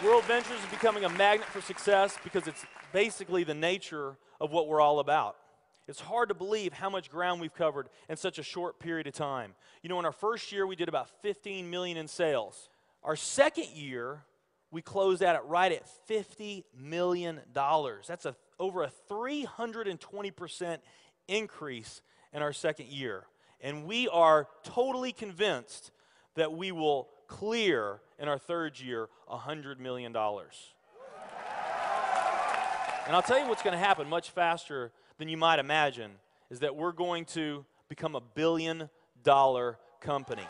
World Ventures is becoming a magnet for success because it's basically the nature of what we're all about. It's hard to believe how much ground we've covered in such a short period of time. You know, in our first year, we did about 15 million in sales. Our second year, we closed out right at $50 million. That's over a 320% increase in our second year. And we are totally convinced that we will clear in our third year $100 million. And I'll tell you what's going to happen much faster than you might imagine is that we're going to become a $1 billion company.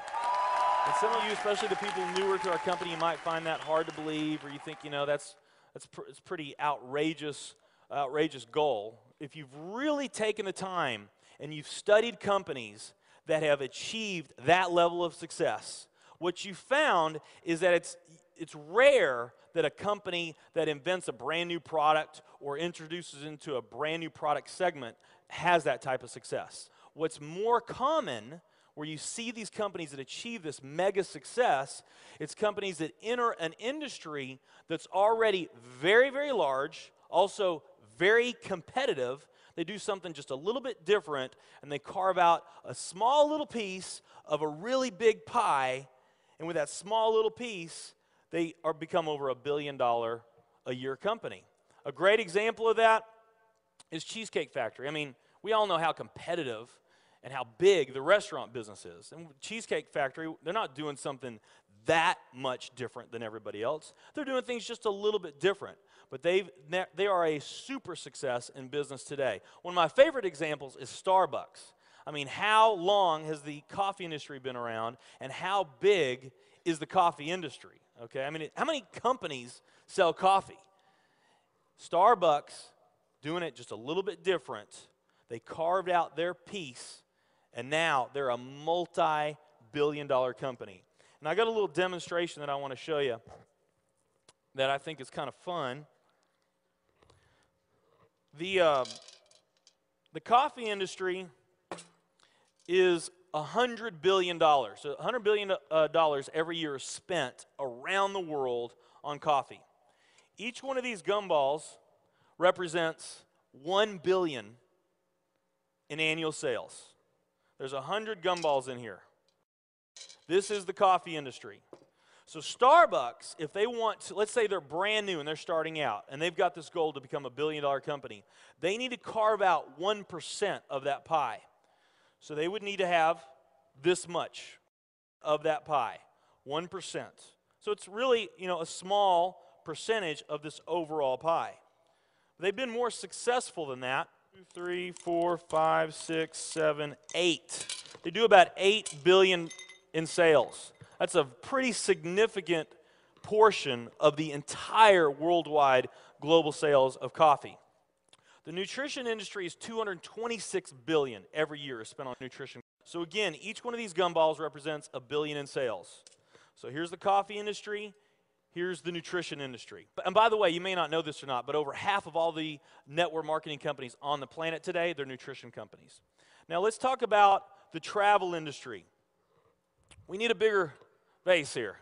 And some of you, especially the people newer to our company, you might find that hard to believe, or you think, you know, it's pretty outrageous goal. If you've really taken the time and you've studied companies that have achieved that level of success, what you found is that it's rare that a company that invents a brand new product or introduces into a brand new product segment has that type of success. What's more common, where you see these companies that achieve this mega success, it's companies that enter an industry that's already very, very large, also very competitive. They do something just a little bit different, and they carve out a small little piece of a really big pie. And with that small little piece, they become over $1 billion a year company. A great example of that is Cheesecake Factory. I mean, we all know how competitive and how big the restaurant business is. And Cheesecake Factory, they're not doing something that much different than everybody else. They're doing things just a little bit different. But they are a super success in business today. One of my favorite examples is Starbucks. I mean, how long has the coffee industry been around, and how big is the coffee industry? Okay, I mean, how many companies sell coffee? Starbucks, doing it just a little bit different. They carved out their piece, and now they're a multi-billion-dollar company. And I got a little demonstration that I want to show you that I think is kind of fun. The coffee industry is $100 billion. So $100 billion every year is spent around the world on coffee. Each one of these gumballs represents $1 billion in annual sales. There's 100 gumballs in here. This is the coffee industry. So Starbucks, if they want to, let's say they're brand new and they're starting out, and they've got this goal to become a $1 billion company, they need to carve out 1% of that pie. So they would need to have this much of that pie, 1%. So it's really, you know, a small percentage of this overall pie. They've been more successful than that. 2, 3, 4, 5, 6, 7, 8. They do about $8 billion in sales. That's a pretty significant portion of the entire worldwide global sales of coffee. The nutrition industry is $226 billion every year is spent on nutrition. So again, each one of these gumballs represents $1 billion in sales. So here's the coffee industry, here's the nutrition industry. And by the way, you may not know this or not, but over half of all the network marketing companies on the planet today, they're nutrition companies. Now let's talk about the travel industry. We need a bigger vase here.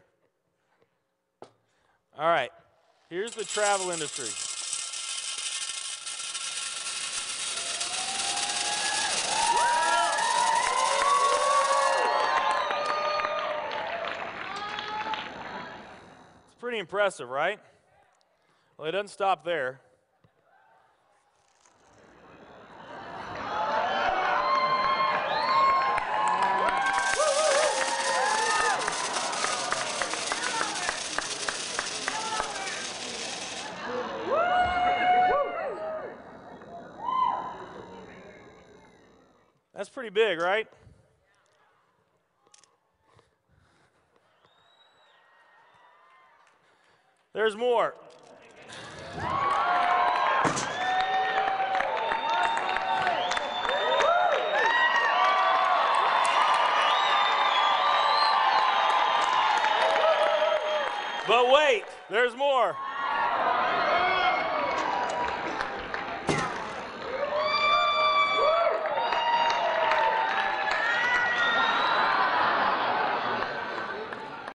All right, here's the travel industry. It's pretty impressive, right? Well, it doesn't stop there. That's pretty big, right? There's more. But wait, there's more.